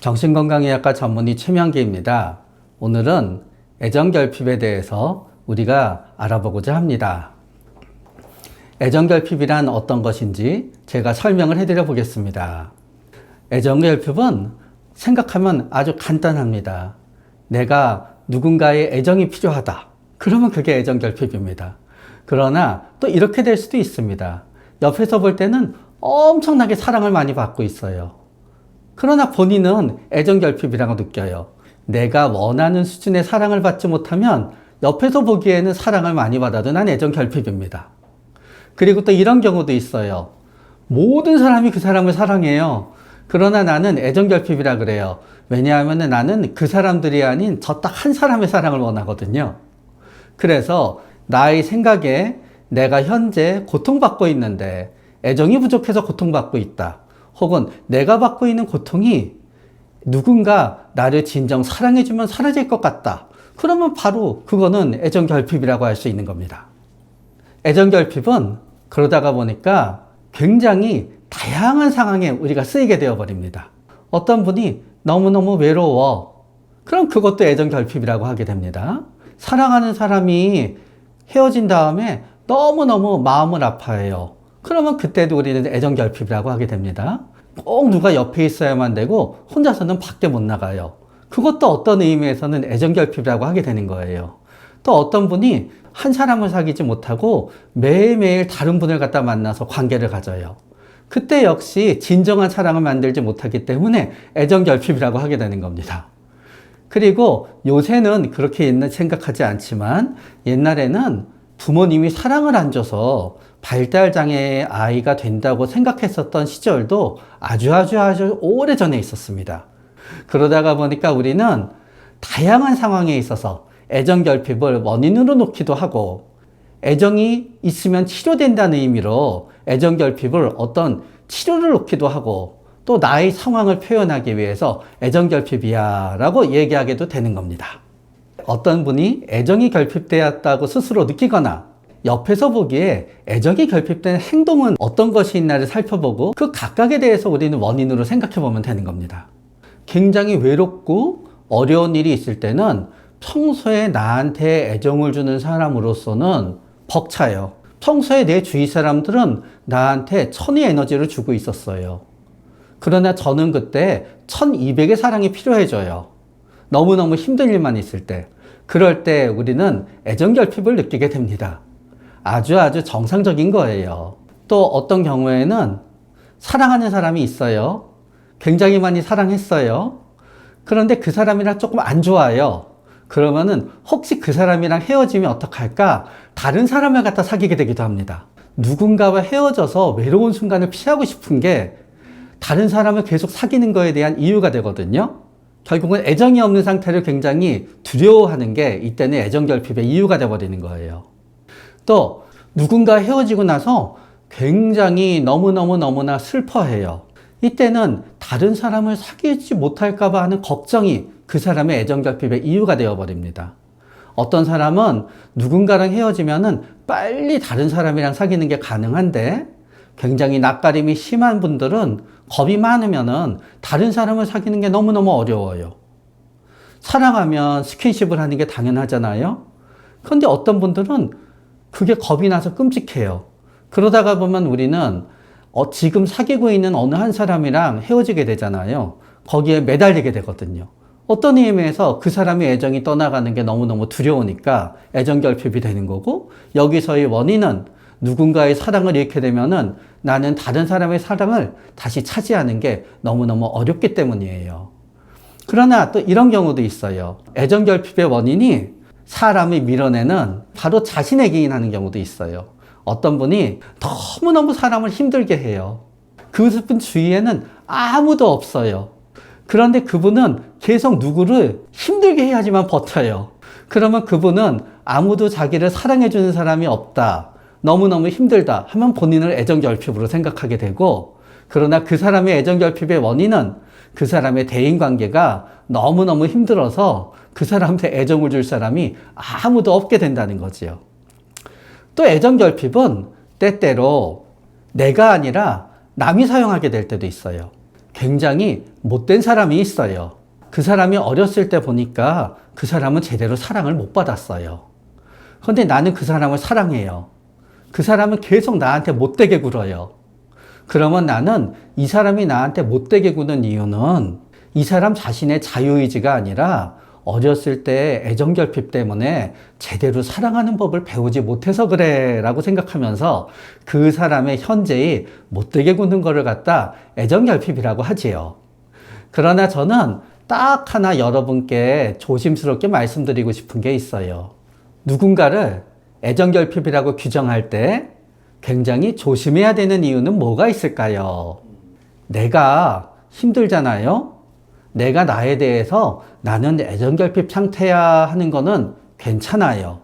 정신건강의학과 전문의 최명기입니다. 오늘은 애정결핍에 대해서 우리가 알아보고자 합니다. 애정결핍이란 어떤 것인지 제가 설명을 해드려 보겠습니다. 애정결핍은 생각하면 아주 간단합니다. 내가 누군가의 애정이 필요하다. 그러면 그게 애정결핍입니다. 그러나 또 이렇게 될 수도 있습니다. 옆에서 볼 때는 엄청나게 사랑을 많이 받고 있어요. 그러나 본인은 애정결핍이라고 느껴요. 내가 원하는 수준의 사랑을 받지 못하면 옆에서 보기에는 사랑을 많이 받아도 난 애정결핍입니다. 그리고 또 이런 경우도 있어요. 모든 사람이 그 사람을 사랑해요. 그러나 나는 애정결핍이라 그래요. 왜냐하면 나는 그 사람들이 아닌 저 딱 한 사람의 사랑을 원하거든요. 그래서 나의 생각에 내가 현재 고통받고 있는데 애정이 부족해서 고통받고 있다. 혹은 내가 받고 있는 고통이 누군가 나를 진정 사랑해주면 사라질 것 같다. 그러면 바로 그거는 애정결핍이라고 할 수 있는 겁니다. 애정결핍은 그러다가 보니까 굉장히 다양한 상황에 우리가 쓰이게 되어버립니다. 어떤 분이 너무너무 외로워. 그럼 그것도 애정결핍이라고 하게 됩니다. 사랑하는 사람이 헤어진 다음에 너무너무 마음을 아파해요. 그러면 그때도 우리는 애정결핍이라고 하게 됩니다. 꼭 누가 옆에 있어야만 되고 혼자서는 밖에 못 나가요. 그것도 어떤 의미에서는 애정결핍이라고 하게 되는 거예요. 또 어떤 분이 한 사람을 사귀지 못하고 매일매일 다른 분을 갖다 만나서 관계를 가져요. 그때 역시 진정한 사랑을 만들지 못하기 때문에 애정결핍이라고 하게 되는 겁니다. 그리고 요새는 그렇게 생각하지 않지만 옛날에는 부모님이 사랑을 안 줘서 발달장애의 아이가 된다고 생각했었던 시절도 아주 오래전에 있었습니다. 그러다가 보니까 우리는 다양한 상황에 있어서 애정결핍을 원인으로 놓기도 하고 애정이 있으면 치료된다는 의미로 애정결핍을 어떤 치료를 놓기도 하고 또 나의 상황을 표현하기 위해서 애정결핍이야 라고 얘기하게도 되는 겁니다. 어떤 분이 애정이 결핍되었다고 스스로 느끼거나 옆에서 보기에 애정이 결핍된 행동은 어떤 것이 있나를 살펴보고 그 각각에 대해서 우리는 원인으로 생각해 보면 되는 겁니다. 굉장히 외롭고 어려운 일이 있을 때는 평소에 나한테 애정을 주는 사람으로서는 벅차요. 평소에 내 주위 사람들은 나한테 천의 에너지를 주고 있었어요. 그러나 저는 그때 1200의 사랑이 필요해져요. 너무너무 힘든 일만 있을 때. 그럴 때 우리는 애정결핍을 느끼게 됩니다. 아주 정상적인 거예요. 또 어떤 경우에는 사랑하는 사람이 있어요. 굉장히 많이 사랑했어요. 그런데 그 사람이랑 조금 안 좋아요. 그러면은 혹시 그 사람이랑 헤어지면 어떡할까? 다른 사람을 갖다 사귀게 되기도 합니다. 누군가와 헤어져서 외로운 순간을 피하고 싶은 게 다른 사람을 계속 사귀는 거에 대한 이유가 되거든요. 결국은 애정이 없는 상태를 굉장히 두려워하는 게 이때는 애정결핍의 이유가 되어버리는 거예요. 또 누군가 헤어지고 나서 굉장히 너무나 슬퍼해요. 이때는 다른 사람을 사귀지 못할까 봐 하는 걱정이 그 사람의 애정결핍의 이유가 되어버립니다. 어떤 사람은 누군가랑 헤어지면은 빨리 다른 사람이랑 사귀는 게 가능한데 굉장히 낯가림이 심한 분들은 겁이 많으면은 다른 사람을 사귀는 게 너무너무 어려워요. 사랑하면 스킨십을 하는 게 당연하잖아요. 그런데 어떤 분들은 그게 겁이 나서 끔찍해요. 그러다가 보면 우리는 지금 사귀고 있는 어느 한 사람이랑 헤어지게 되잖아요. 거기에 매달리게 되거든요. 어떤 의미에서 그 사람의 애정이 떠나가는 게 너무너무 두려우니까 애정결핍이 되는 거고, 여기서의 원인은 누군가의 사랑을 잃게 되면은 나는 다른 사람의 사랑을 다시 차지하는 게 너무너무 어렵기 때문이에요. 그러나 또 이런 경우도 있어요. 애정결핍의 원인이 사람을 밀어내는 바로 자신에게 하는 경우도 있어요. 어떤 분이 너무너무 사람을 힘들게 해요. 그분 주위에는 아무도 없어요. 그런데 그분은 계속 누구를 힘들게 해야지만 버텨요. 그러면 그분은 아무도 자기를 사랑해주는 사람이 없다. 너무너무 힘들다 하면 본인을 애정결핍으로 생각하게 되고, 그러나 그 사람의 애정결핍의 원인은 그 사람의 대인관계가 너무너무 힘들어서 그 사람한테 애정을 줄 사람이 아무도 없게 된다는 거지요. 또 애정결핍은 때때로 내가 아니라 남이 사용하게 될 때도 있어요. 굉장히 못된 사람이 있어요. 그 사람이 어렸을 때 보니까 그 사람은 제대로 사랑을 못 받았어요. 그런데 나는 그 사람을 사랑해요. 그 사람은 계속 나한테 못되게 굴어요. 그러면 나는 이 사람이 나한테 못되게 구는 이유는 이 사람 자신의 자유의지가 아니라 어렸을 때 애정결핍 때문에 제대로 사랑하는 법을 배우지 못해서 그래 라고 생각하면서 그 사람의 현재의 못되게 구는 거를 갖다 애정결핍이라고 하지요. 그러나 저는 딱 하나 여러분께 조심스럽게 말씀드리고 싶은 게 있어요. 누군가를 애정결핍이라고 규정할 때 굉장히 조심해야 되는 이유는 뭐가 있을까요? 내가 힘들잖아요? 내가 나에 대해서 나는 애정결핍 상태야 하는 거는 괜찮아요.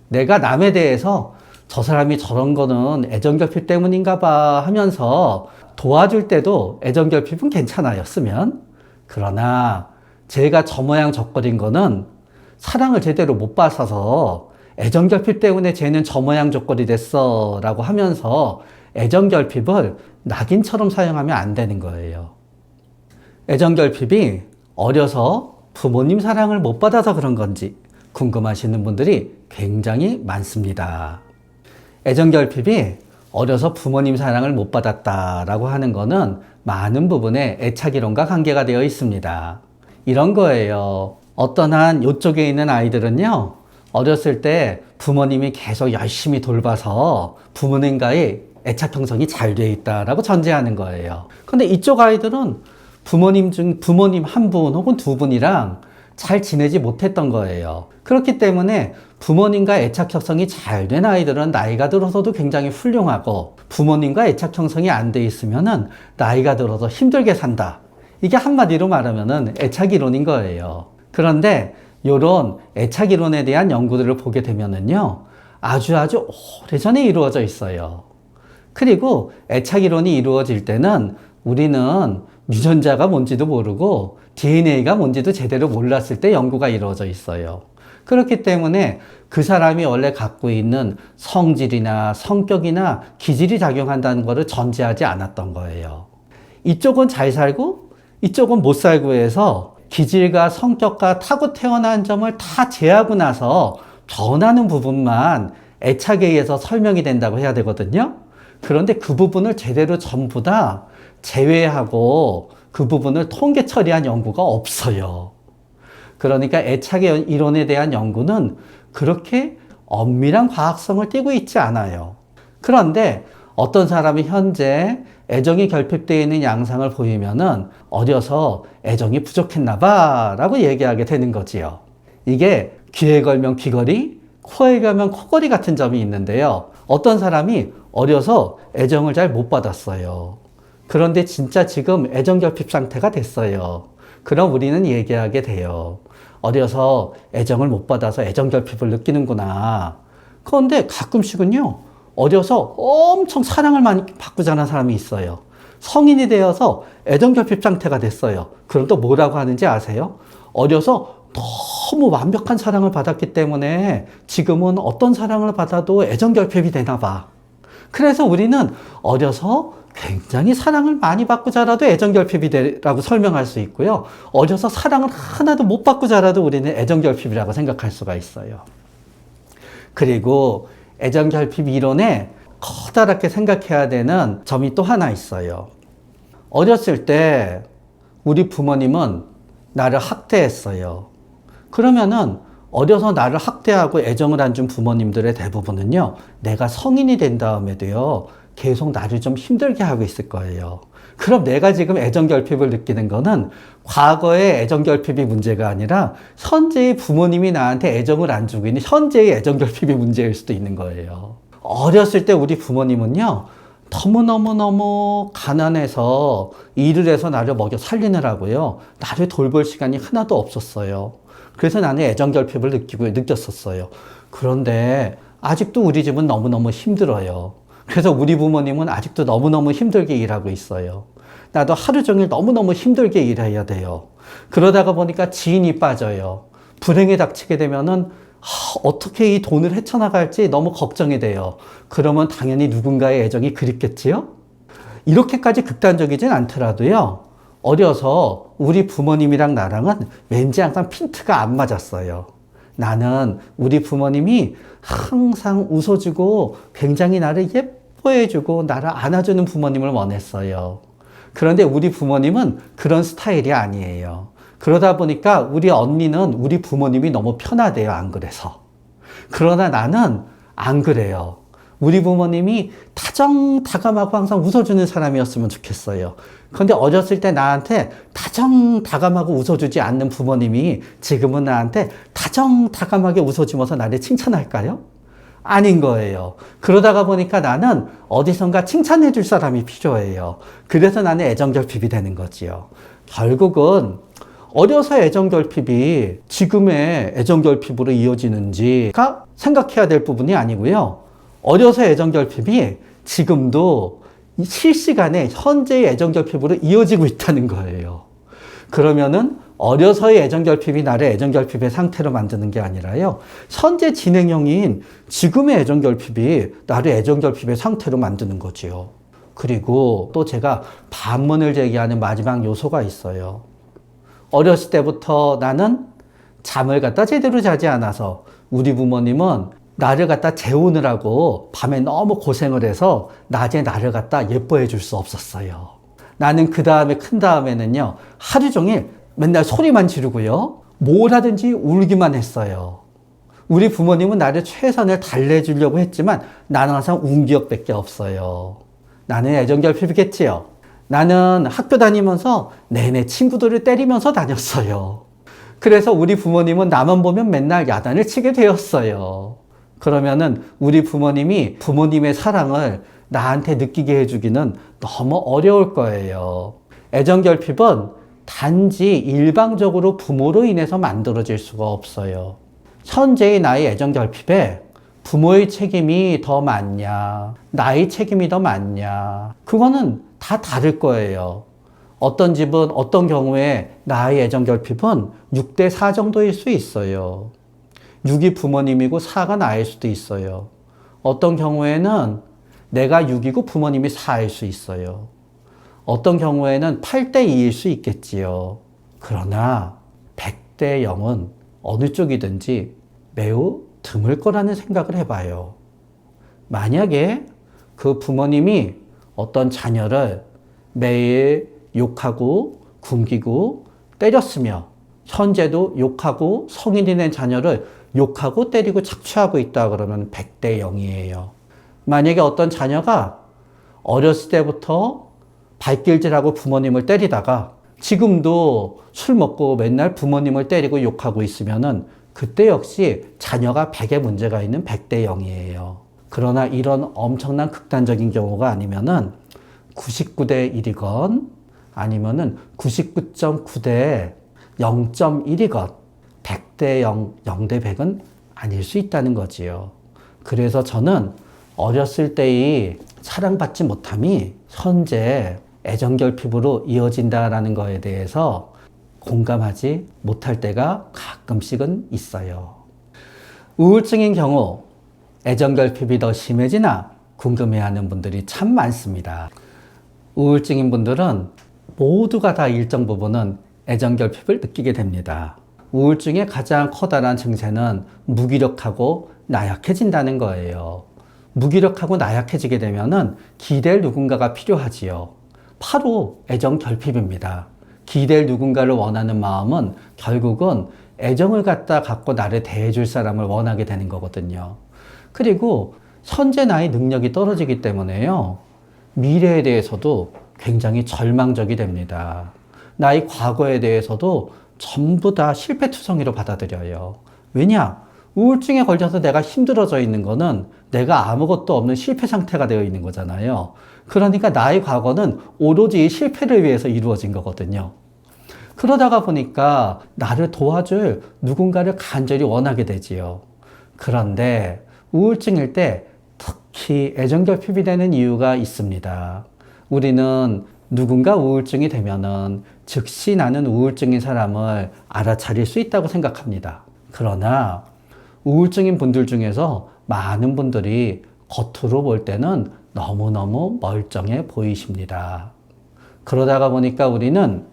내가 남에 대해서 저 사람이 저런 거는 애정결핍 때문인가 봐 하면서 도와줄 때도 애정결핍은 괜찮아요, 쓰면. 그러나 제가 저 모양 저꼴인 거는 사랑을 제대로 못 받아서 애정결핍 때문에 쟤는 저 모양 저꼴이 됐어 라고 하면서 애정결핍을 낙인처럼 사용하면 안 되는 거예요. 애정결핍이 어려서 부모님 사랑을 못 받아서 그런 건지 궁금하시는 분들이 굉장히 많습니다. 애정결핍이 어려서 부모님 사랑을 못 받았다라고 하는 거는 많은 부분에 애착이론과 관계가 되어 있습니다. 이런 거예요. 어떤 한 요쪽에 있는 아이들은요, 어렸을 때 부모님이 계속 열심히 돌봐서 부모님과의 애착 형성이 잘 돼 있다라고 전제하는 거예요. 근데 이쪽 아이들은 부모님 한 분 혹은 두 분이랑 잘 지내지 못했던 거예요. 그렇기 때문에 부모님과 애착 형성이 잘 된 아이들은 나이가 들어서도 굉장히 훌륭하고 부모님과 애착 형성이 안 돼 있으면은 나이가 들어서 힘들게 산다. 이게 한마디로 말하면은 애착 이론인 거예요. 그런데 이런 애착 이론에 대한 연구들을 보게 되면은요, 아주 오래전에 이루어져 있어요. 그리고 애착 이론이 이루어질 때는 우리는 유전자가 뭔지도 모르고 DNA가 뭔지도 제대로 몰랐을 때 연구가 이루어져 있어요. 그렇기 때문에 그 사람이 원래 갖고 있는 성질이나 성격이나 기질이 작용한다는 것을 전제하지 않았던 거예요. 이쪽은 잘 살고 이쪽은 못 살고 해서 기질과 성격과 타고 태어난 점을 다 제하고 나서 변하는 부분만 애착에 의해서 설명이 된다고 해야 되거든요. 그런데 그 부분을 제대로 전부 다 제외하고 그 부분을 통계 처리한 연구가 없어요. 그러니까 애착의 이론에 대한 연구는 그렇게 엄밀한 과학성을 띠고 있지 않아요. 그런데 어떤 사람이 현재 애정이 결핍되어 있는 양상을 보이면은 어려서 애정이 부족했나 봐 라고 얘기하게 되는 거지요. 이게 귀에 걸면 귀걸이, 코에 걸면 코걸이 같은 점이 있는데요. 어떤 사람이 어려서 애정을 잘 못 받았어요. 그런데 진짜 지금 애정결핍 상태가 됐어요. 그럼 우리는 얘기하게 돼요. 어려서 애정을 못 받아서 애정결핍을 느끼는구나. 그런데 가끔씩은요, 어려서 엄청 사랑을 많이 받고 자란 사람이 있어요. 성인이 되어서 애정결핍 상태가 됐어요. 그럼 또 뭐라고 하는지 아세요? 어려서 너무 완벽한 사랑을 받았기 때문에 지금은 어떤 사랑을 받아도 애정결핍이 되나 봐. 그래서 우리는 어려서 굉장히 사랑을 많이 받고 자라도 애정결핍이라고 설명할 수 있고요. 어려서 사랑을 하나도 못 받고 자라도 우리는 애정결핍이라고 생각할 수가 있어요. 그리고 애정결핍 이론에 커다랗게 생각해야 되는 점이 또 하나 있어요. 어렸을 때 우리 부모님은 나를 학대했어요. 그러면은 어려서 나를 학대하고 애정을 안 준 부모님들의 대부분은요, 내가 성인이 된 다음에도요, 계속 나를 좀 힘들게 하고 있을 거예요. 그럼 내가 지금 애정결핍을 느끼는 거는 과거의 애정결핍이 문제가 아니라 현재의 부모님이 나한테 애정을 안 주고 있는 현재의 애정결핍이 문제일 수도 있는 거예요. 어렸을 때 우리 부모님은요, 너무너무 가난해서 일을 해서 나를 먹여 살리느라고요, 나를 돌볼 시간이 하나도 없었어요. 그래서 나는 애정결핍을 느꼈었어요. 그런데 아직도 우리 집은 너무너무 힘들어요. 그래서 우리 부모님은 아직도 너무너무 힘들게 일하고 있어요. 나도 하루 종일 너무너무 힘들게 일해야 돼요. 그러다가 보니까 지인이 빠져요. 불행에 닥치게 되면은 어떻게 이 돈을 헤쳐나갈지 너무 걱정이 돼요. 그러면 당연히 누군가의 애정이 그립겠지요? 이렇게까지 극단적이진 않더라도요. 어려서 우리 부모님이랑 나랑은 왠지 항상 핀트가 안 맞았어요. 나는 우리 부모님이 항상 웃어주고 굉장히 나를 예뻐해주고 나를 안아주는 부모님을 원했어요. 그런데 우리 부모님은 그런 스타일이 아니에요. 그러다 보니까 우리 언니는 우리 부모님이 너무 편하대요. 안 그래서. 그러나 나는 안 그래요. 우리 부모님이 다정다감하고 항상 웃어주는 사람이었으면 좋겠어요. 그런데 어렸을 때 나한테 다정다감하고 웃어주지 않는 부모님이 지금은 나한테 다정다감하게 웃어주면서 나를 칭찬할까요? 아닌 거예요. 그러다가 보니까 나는 어디선가 칭찬해 줄 사람이 필요해요. 그래서 나는 애정결핍이 되는 거지요. 결국은 어려서 애정결핍이 지금의 애정결핍으로 이어지는지가 생각해야 될 부분이 아니고요. 어려서 애정결핍이 지금도 실시간에 현재의 애정결핍으로 이어지고 있다는 거예요. 그러면은 어려서의 애정결핍이 나를 애정결핍의 상태로 만드는 게 아니라요. 현재 진행형인 지금의 애정결핍이 나를 애정결핍의 상태로 만드는 거지요. 그리고 또 제가 반문을 제기하는 마지막 요소가 있어요. 어렸을 때부터 나는 잠을 갖다 제대로 자지 않아서 우리 부모님은 나를 갖다 재우느라고 밤에 너무 고생을 해서 낮에 나를 갖다 예뻐해 줄 수 없었어요. 나는 그 다음에 큰 다음에는요, 하루 종일 맨날 소리만 지르고요, 뭘 하든지 울기만 했어요. 우리 부모님은 나를 최선을 달래주려고 했지만 나는 항상 운 기억밖에 없어요. 나는 애정결핍이겠지요. 나는 학교 다니면서 내내 친구들을 때리면서 다녔어요. 그래서 우리 부모님은 나만 보면 맨날 야단을 치게 되었어요. 그러면은 우리 부모님이 부모님의 사랑을 나한테 느끼게 해주기는 너무 어려울 거예요. 애정결핍은 단지 일방적으로 부모로 인해서 만들어질 수가 없어요. 현재의 나의 애정결핍에 부모의 책임이 더 많냐, 나의 책임이 더 많냐, 그거는 다 다를 거예요. 어떤 집은 어떤 경우에 나의 애정결핍은 6대 4 정도일 수 있어요. 6이 부모님이고 4가 나일 수도 있어요. 어떤 경우에는 내가 6이고 부모님이 4일 수 있어요. 어떤 경우에는 8대 2일 수 있겠지요. 그러나 100대 0은 어느 쪽이든지 매우 드물 거라는 생각을 해봐요. 만약에 그 부모님이 어떤 자녀를 매일 욕하고 굶기고 때렸으며 현재도 욕하고 성인이 된 자녀를 욕하고 때리고 착취하고 있다 그러면 100대 0이에요. 만약에 어떤 자녀가 어렸을 때부터 발길질하고 부모님을 때리다가 지금도 술 먹고 맨날 부모님을 때리고 욕하고 있으면은 그때 역시 자녀가 100에 문제가 있는 100대 0이에요. 그러나 이런 엄청난 극단적인 경우가 아니면은 99대 1이건 아니면은 99.9대 0.1이건 100대 0, 0대 100은 아닐 수 있다는 거지요. 그래서 저는 어렸을 때의 사랑받지 못함이 현재 애정결핍으로 이어진다라는 거에 대해서 공감하지 못할 때가 가끔씩은 있어요. 우울증인 경우 애정결핍이 더 심해지나 궁금해하는 분들이 참 많습니다. 우울증인 분들은 모두가 다 일정 부분은 애정결핍을 느끼게 됩니다. 우울증의 가장 커다란 증세는 무기력하고 나약해진다는 거예요. 무기력하고 나약해지게 되면은 기댈 누군가가 필요하지요. 바로 애정결핍입니다. 기댈 누군가를 원하는 마음은 결국은 애정을 갖고 나를 대해줄 사람을 원하게 되는 거거든요. 그리고 현재 나의 능력이 떨어지기 때문에요. 미래에 대해서도 굉장히 절망적이 됩니다. 나의 과거에 대해서도 전부 다 실패투성이로 받아들여요. 왜냐? 우울증에 걸려서 내가 힘들어져 있는 거는 내가 아무것도 없는 실패 상태가 되어 있는 거잖아요. 그러니까 나의 과거는 오로지 실패를 위해서 이루어진 거거든요. 그러다가 보니까 나를 도와줄 누군가를 간절히 원하게 되지요. 그런데 우울증일 때 특히 애정결핍이 되는 이유가 있습니다. 우리는 누군가 우울증이 되면은 즉시 나는 우울증인 사람을 알아차릴 수 있다고 생각합니다. 그러나 우울증인 분들 중에서 많은 분들이 겉으로 볼 때는 너무너무 멀쩡해 보이십니다. 그러다가 보니까 우리는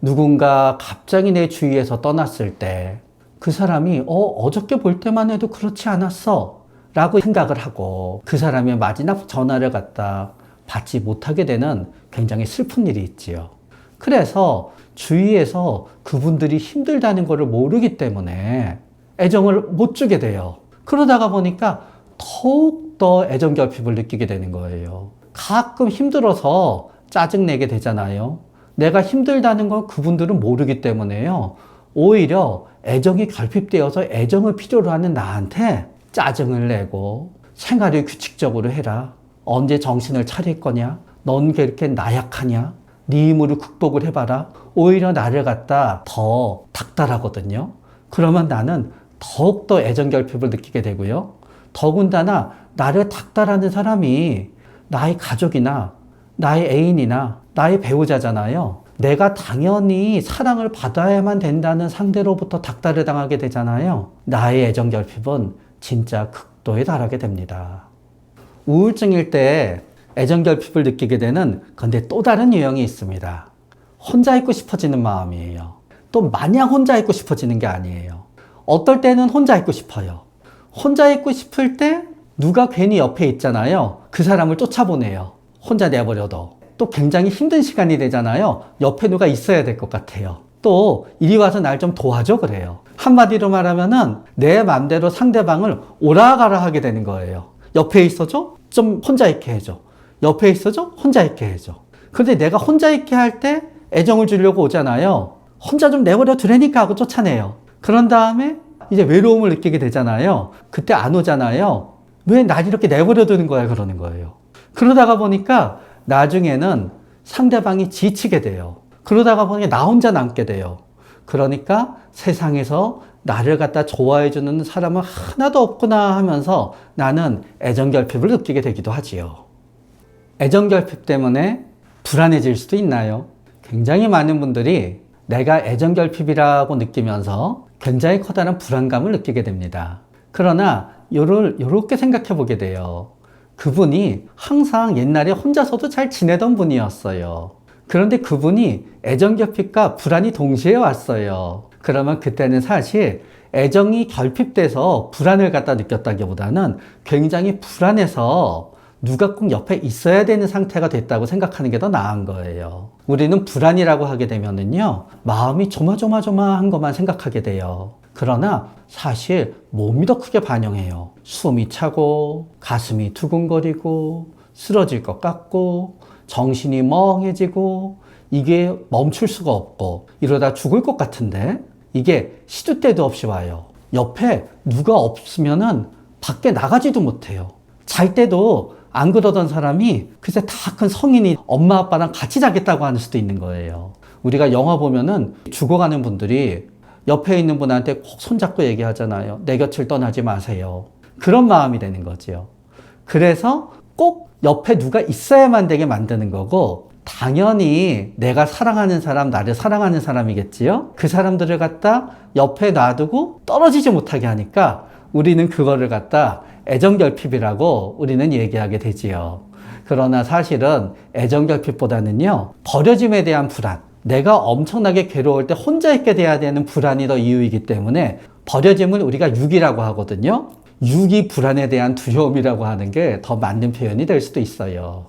누군가 갑자기 내 주위에서 떠났을 때 그 사람이 어저께 볼 때만 해도 그렇지 않았어 라고 생각을 하고 그 사람의 마지막 전화를 갖다 받지 못하게 되는 굉장히 슬픈 일이 있지요. 그래서 주위에서 그분들이 힘들다는 것을 모르기 때문에 애정을 못 주게 돼요. 그러다가 보니까 더욱더 애정 결핍을 느끼게 되는 거예요. 가끔 힘들어서 짜증내게 되잖아요. 내가 힘들다는 걸 그분들은 모르기 때문에요. 오히려 애정이 결핍되어서 애정을 필요로 하는 나한테 짜증을 내고 생활을 규칙적으로 해라. 언제 정신을 차릴 거냐? 넌 그렇게 나약하냐? 네 힘으로 극복을 해봐라. 오히려 나를 갖다 더 닥달하거든요. 그러면 나는 더욱더 애정 결핍을 느끼게 되고요. 더군다나 나를 닥달하는 사람이 나의 가족이나 나의 애인이나 나의 배우자잖아요. 내가 당연히 사랑을 받아야만 된다는 상대로부터 닥달을 당하게 되잖아요. 나의 애정 결핍은 진짜 극도에 달하게 됩니다. 우울증일 때 애정 결핍을 느끼게 되는 근데 또 다른 유형이 있습니다. 혼자 있고 싶어지는 마음이에요. 또 마냥 혼자 있고 싶어지는 게 아니에요. 어떨 때는 혼자 있고 싶어요. 혼자 있고 싶을 때 누가 괜히 옆에 있잖아요. 그 사람을 쫓아보내요. 혼자 내버려둬. 또 굉장히 힘든 시간이 되잖아요. 옆에 누가 있어야 될 것 같아요. 또 이리 와서 날 좀 도와줘 그래요. 한마디로 말하면은 내 맘대로 상대방을 오라가라 하게 되는 거예요. 옆에 있어줘? 좀 혼자 있게 해줘. 옆에 있어줘? 혼자 있게 해줘. 근데 내가 혼자 있게 할 때 애정을 주려고 오잖아요. 혼자 좀 내버려 두라니까 하고 쫓아내요. 그런 다음에 이제 외로움을 느끼게 되잖아요. 그때 안 오잖아요. 왜 날 이렇게 내버려 두는 거야 그러는 거예요. 그러다가 보니까 나중에는 상대방이 지치게 돼요. 그러다가 보니 나 혼자 남게 돼요. 그러니까 세상에서 나를 갖다 좋아해주는 사람은 하나도 없구나 하면서 나는 애정결핍을 느끼게 되기도 하지요. 애정결핍 때문에 불안해질 수도 있나요? 굉장히 많은 분들이 내가 애정결핍이라고 느끼면서 굉장히 커다란 불안감을 느끼게 됩니다. 그러나 요렇게 생각해 보게 돼요. 그분이 항상 옛날에 혼자서도 잘 지내던 분이었어요. 그런데 그분이 애정결핍과 불안이 동시에 왔어요. 그러면 그때는 사실 애정이 결핍돼서 불안을 갖다 느꼈다기보다는 굉장히 불안해서 누가 꼭 옆에 있어야 되는 상태가 됐다고 생각하는 게 더 나은 거예요. 우리는 불안이라고 하게 되면은요, 마음이 조마조마조마한 것만 생각하게 돼요. 그러나 사실 몸이 더 크게 반영해요. 숨이 차고 가슴이 두근거리고 쓰러질 것 같고 정신이 멍해지고 이게 멈출 수가 없고 이러다 죽을 것 같은데 이게 시도 때도 없이 와요. 옆에 누가 없으면은 밖에 나가지도 못해요. 잘 때도 안 그러던 사람이 글쎄 다 큰 성인이 엄마 아빠랑 같이 자겠다고 하는 수도 있는 거예요. 우리가 영화 보면은 죽어가는 분들이 옆에 있는 분한테 꼭 손잡고 얘기하잖아요. 내 곁을 떠나지 마세요. 그런 마음이 되는 거죠. 그래서 꼭 옆에 누가 있어야만 되게 만드는 거고 당연히 내가 사랑하는 사람, 나를 사랑하는 사람이겠지요. 그 사람들을 갖다 옆에 놔두고 떨어지지 못하게 하니까 우리는 그거를 갖다 애정결핍이라고 우리는 얘기하게 되지요. 그러나 사실은 애정결핍보다는요, 버려짐에 대한 불안, 내가 엄청나게 괴로울 때 혼자 있게 돼야 되는 불안이 더 이유이기 때문에 버려짐을 우리가 유기라고 하거든요. 유기 불안에 대한 두려움이라고 하는 게 더 맞는 표현이 될 수도 있어요.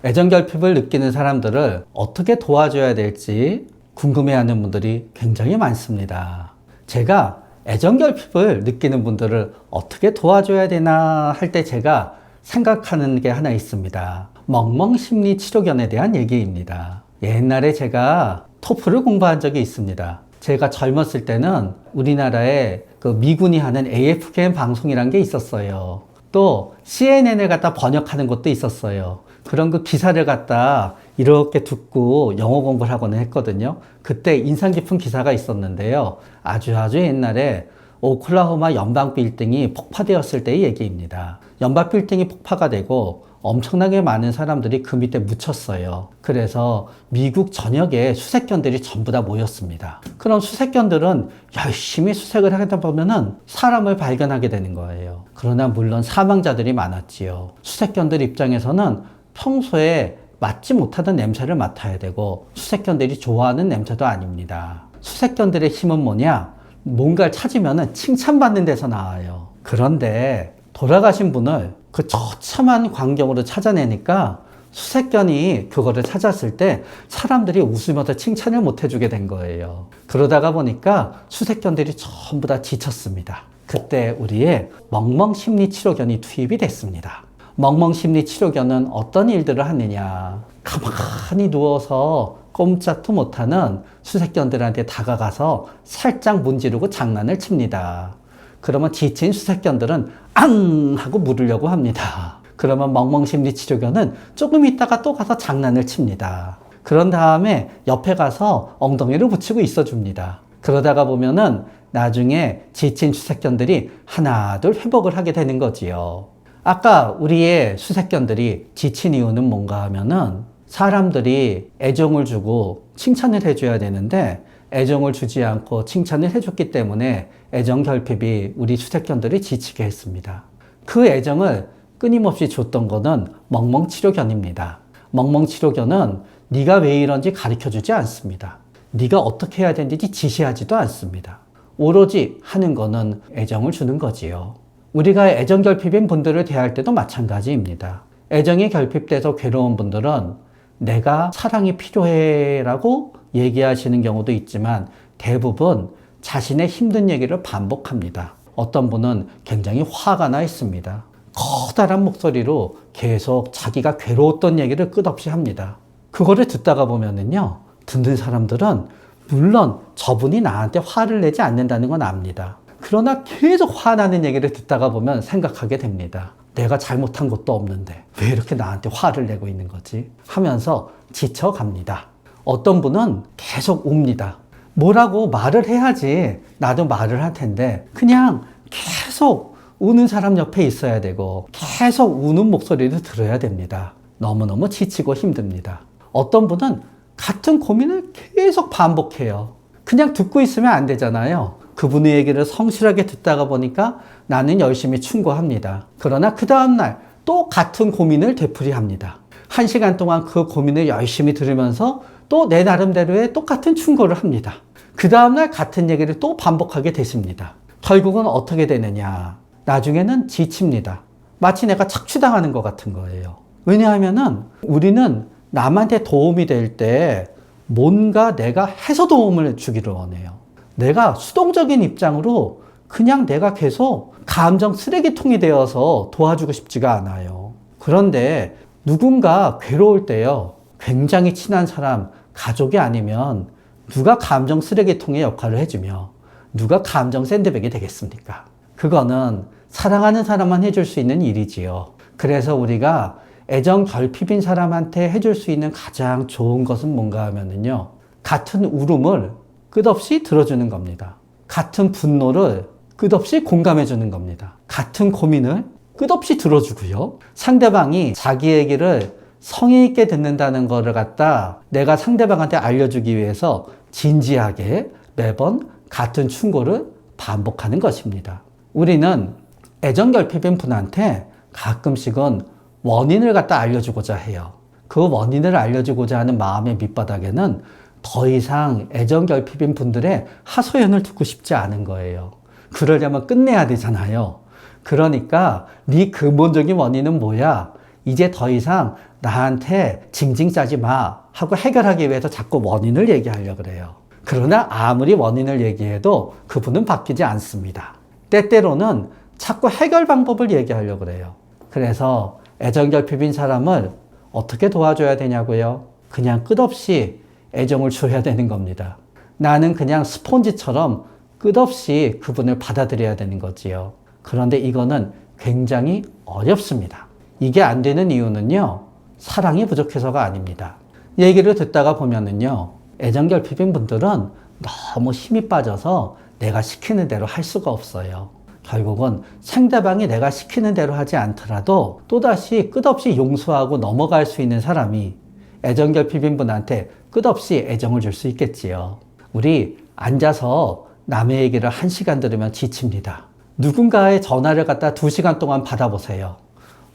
애정결핍을 느끼는 사람들을 어떻게 도와줘야 될지 궁금해하는 분들이 굉장히 많습니다. 제가 애정결핍을 느끼는 분들을 어떻게 도와줘야 되나 할 때 제가 생각하는 게 하나 있습니다. 멍멍심리치료견에 대한 얘기입니다. 옛날에 제가 토플을 공부한 적이 있습니다. 제가 젊었을 때는 우리나라에 그 미군이 하는 AFKM 방송이란 게 있었어요. 또 CNN을 갖다 번역하는 것도 있었어요. 그런 그 기사를 갖다 이렇게 듣고 영어 공부를 하고는 했거든요. 그때 인상 깊은 기사가 있었는데요. 아주 옛날에 오클라호마 연방 빌딩이 폭파되었을 때의 얘기입니다. 연방 빌딩이 폭파가 되고 엄청나게 많은 사람들이 그 밑에 묻혔어요. 그래서 미국 전역에 수색견들이 전부 다 모였습니다. 그럼 수색견들은 열심히 수색을 하다 보면은 사람을 발견하게 되는 거예요. 그러나 물론 사망자들이 많았지요. 수색견들 입장에서는 평소에 맡지 못하던 냄새를 맡아야 되고 수색견들이 좋아하는 냄새도 아닙니다. 수색견들의 힘은 뭐냐? 뭔가를 찾으면 칭찬받는 데서 나와요. 그런데 돌아가신 분을 그 처참한 광경으로 찾아내니까 수색견이 그거를 찾았을 때 사람들이 웃으면서 칭찬을 못 해주게 된 거예요. 그러다가 보니까 수색견들이 전부 다 지쳤습니다. 그때 우리의 멍멍심리치료견이 투입이 됐습니다. 멍멍심리치료견은 어떤 일들을 하느냐. 가만히 누워서 꼼짝도 못하는 수색견들한테 다가가서 살짝 문지르고 장난을 칩니다. 그러면 지친 수색견들은 앙! 하고 물으려고 합니다. 그러면 멍멍심리치료견은 조금 있다가 또 가서 장난을 칩니다. 그런 다음에 옆에 가서 엉덩이를 붙이고 있어줍니다. 그러다가 보면은 나중에 지친 수색견들이 하나 둘 회복을 하게 되는 거지요. 아까 우리의 수색견들이 지친 이유는 뭔가 하면은 사람들이 애정을 주고 칭찬을 해줘야 되는데 애정을 주지 않고 칭찬을 해줬기 때문에 애정 결핍이 우리 수색견들이 지치게 했습니다. 그 애정을 끊임없이 줬던 거는 멍멍치료견입니다. 멍멍치료견은 네가 왜 이런지 가르쳐주지 않습니다. 네가 어떻게 해야 되는지 지시하지도 않습니다. 오로지 하는 거는 애정을 주는 거지요. 우리가 애정 결핍인 분들을 대할 때도 마찬가지입니다. 애정이 결핍돼서 괴로운 분들은 내가 사랑이 필요해 라고 얘기하시는 경우도 있지만 대부분 자신의 힘든 얘기를 반복합니다. 어떤 분은 굉장히 화가 나 있습니다. 커다란 목소리로 계속 자기가 괴로웠던 얘기를 끝없이 합니다. 그거를 듣다가 보면은요, 듣는 사람들은 물론 저분이 나한테 화를 내지 않는다는 건 압니다. 그러나 계속 화나는 얘기를 듣다가 보면 생각하게 됩니다. 내가 잘못한 것도 없는데 왜 이렇게 나한테 화를 내고 있는 거지? 하면서 지쳐갑니다. 어떤 분은 계속 웁니다. 뭐라고 말을 해야지 나도 말을 할 텐데 그냥 계속 우는 사람 옆에 있어야 되고 계속 우는 목소리를 들어야 됩니다. 너무너무 지치고 힘듭니다. 어떤 분은 같은 고민을 계속 반복해요. 그냥 듣고 있으면 안 되잖아요. 그분의 얘기를 성실하게 듣다가 보니까 나는 열심히 충고합니다. 그러나 그 다음날 또 같은 고민을 되풀이합니다. 1시간 동안 그 고민을 열심히 들으면서 또 내 나름대로의 똑같은 충고를 합니다. 그 다음날 같은 얘기를 또 반복하게 되십니다. 결국은 어떻게 되느냐. 나중에는 지칩니다. 마치 내가 착취당하는 것 같은 거예요. 왜냐하면은 우리는 남한테 도움이 될 때 뭔가 내가 해서 도움을 주기를 원해요. 내가 수동적인 입장으로 그냥 내가 계속 감정 쓰레기통이 되어서 도와주고 싶지가 않아요. 그런데 누군가 괴로울 때요, 굉장히 친한 사람, 가족이 아니면 누가 감정 쓰레기통의 역할을 해주며 누가 감정 샌드백이 되겠습니까? 그거는 사랑하는 사람만 해줄 수 있는 일이지요. 그래서 우리가 애정 결핍인 사람한테 해줄 수 있는 가장 좋은 것은 뭔가 하면은요, 같은 울음을 끝없이 들어주는 겁니다. 같은 분노를 끝없이 공감해 주는 겁니다. 같은 고민을 끝없이 들어주고요. 상대방이 자기 얘기를 성의 있게 듣는다는 거를 갖다 내가 상대방한테 알려주기 위해서 진지하게 매번 같은 충고를 반복하는 것입니다. 우리는 애정 결핍인 분한테 가끔씩은 원인을 갖다 알려주고자 해요. 그 원인을 알려주고자 하는 마음의 밑바닥에는 더 이상 애정 결핍인 분들의 하소연을 듣고 싶지 않은 거예요. 그러려면 끝내야 되잖아요. 그러니까 네 근본적인 원인은 뭐야? 이제 더 이상 나한테 징징 짜지 마 하고 해결하기 위해서 자꾸 원인을 얘기하려고 그래요. 그러나 아무리 원인을 얘기해도 그분은 바뀌지 않습니다. 때때로는 자꾸 해결 방법을 얘기하려고 그래요. 그래서 애정 결핍인 사람을 어떻게 도와줘야 되냐고요? 그냥 끝없이 애정을 줘야 되는 겁니다. 나는 그냥 스폰지처럼 끝없이 그분을 받아들여야 되는 거지요. 그런데 이거는 굉장히 어렵습니다. 이게 안 되는 이유는요, 사랑이 부족해서가 아닙니다. 얘기를 듣다가 보면은요, 애정 결핍인 분들은 너무 힘이 빠져서 내가 시키는 대로 할 수가 없어요. 결국은 상대방이 내가 시키는 대로 하지 않더라도 또다시 끝없이 용서하고 넘어갈 수 있는 사람이 애정 결핍인 분한테 끝없이 애정을 줄 수 있겠지요. 우리 앉아서 남의 얘기를 1시간 들으면 지칩니다. 누군가의 전화를 갖다 2시간 동안 받아보세요.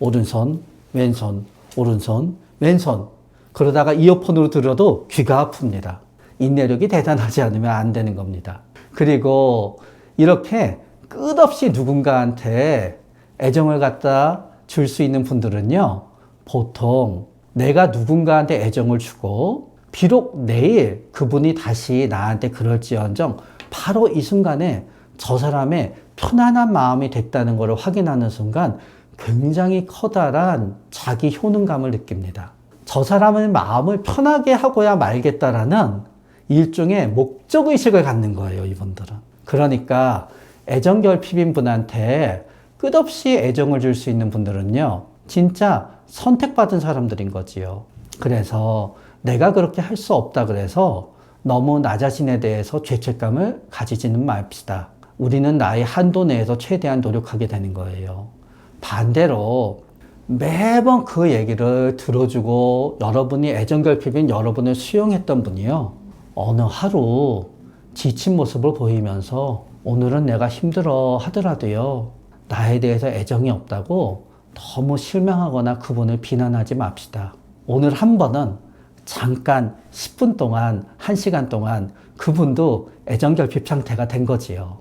오른손, 왼손, 오른손, 왼손. 그러다가 이어폰으로 들어도 귀가 아픕니다. 인내력이 대단하지 않으면 안 되는 겁니다. 그리고 이렇게 끝없이 누군가한테 애정을 갖다 줄 수 있는 분들은요, 보통 내가 누군가한테 애정을 주고 비록 내일 그분이 다시 나한테 그럴지언정 바로 이 순간에 저 사람의 편안한 마음이 됐다는 것을 확인하는 순간 굉장히 커다란 자기 효능감을 느낍니다. 저 사람의 마음을 편하게 하고야 말겠다라는 일종의 목적의식을 갖는 거예요, 이분들은. 그러니까 애정결핍인 분한테 끝없이 애정을 줄 수 있는 분들은요, 진짜 선택받은 사람들인 거지요. 그래서 내가 그렇게 할 수 없다 그래서 너무 나 자신에 대해서 죄책감을 가지지는 맙시다. 우리는 나의 한도 내에서 최대한 노력하게 되는 거예요. 반대로 매번 그 얘기를 들어주고 여러분이 애정결핍인 여러분을 수용했던 분이요, 어느 하루 지친 모습을 보이면서 오늘은 내가 힘들어 하더라도요, 나에 대해서 애정이 없다고 너무 실망하거나 그분을 비난하지 맙시다. 오늘 한 번은 잠깐 10분 동안, 1시간 동안 그분도 애정결핍 상태가 된 거지요.